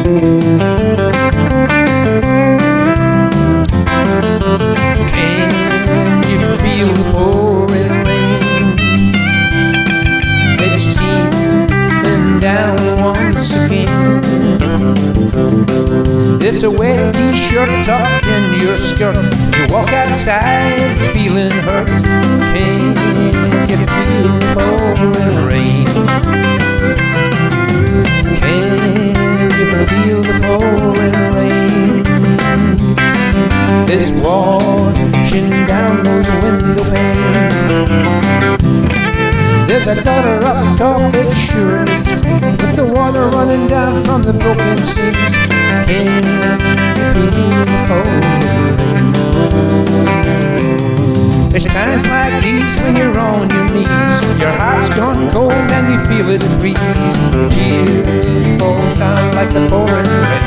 Can you feel the pouring rain? It's teeming down once again. It's a wet t-shirt tucked in your skirt. You walk outside feeling hurt. Can you feel the pouring rain? Can you feel the pouring rain? It's washing down those window panes. There's a gutter up top, it sure needs clean, with the water running down from the broken seams. Can you feel the pouring rain? There's times like these when you're on your knees, your heart's gone cold and you feel it freeze. Your tears fall down like the pouring rain.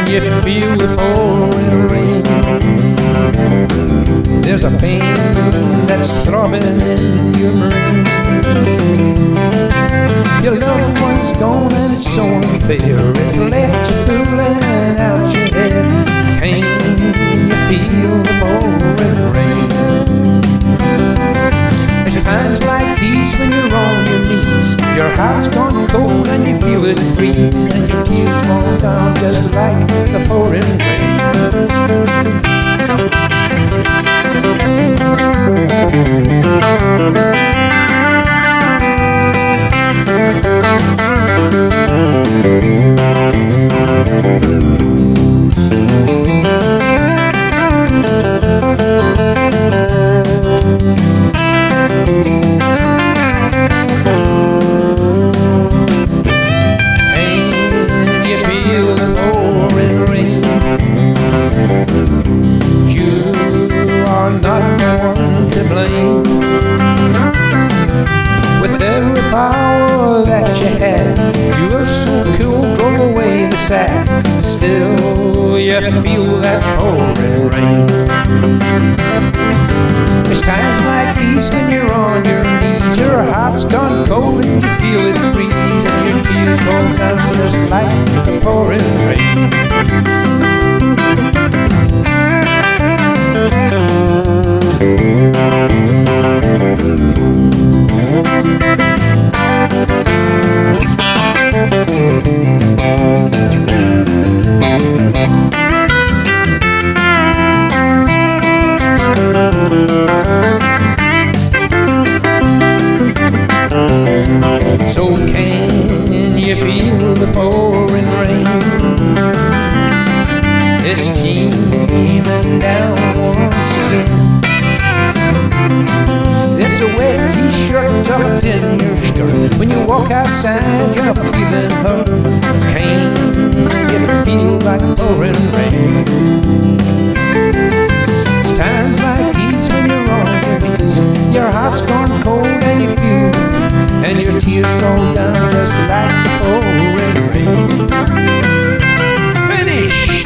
You feel the pouring rain. There's a pain that's throbbing in your brain. Your loved one's gone and it's so unfair. It's left you pulling out your hair. Can you feel the pouring rain? There's times like these when you're on your knees, your heart's gone cold and you feel it freeze, and your tears fall down just like the pouring rain. To blame. With every power that you had, you were so cool, drove away the sad. Still you feel that pouring rain. There's times like these when you're on your knees, your heart's gone cold and you feel it freeze, and your tears fall down just like the pouring rain. So can you feel the pouring rain? It's teeming down once again. It's a wet t-shirt tucked in your skirt. When you walk outside, you're feeling hurt. Can you feel like pouring rain? It's times like these when you're on your knees, your heart's gone cold and you feel it, and your tears fall down just like the pouring rain. Finish!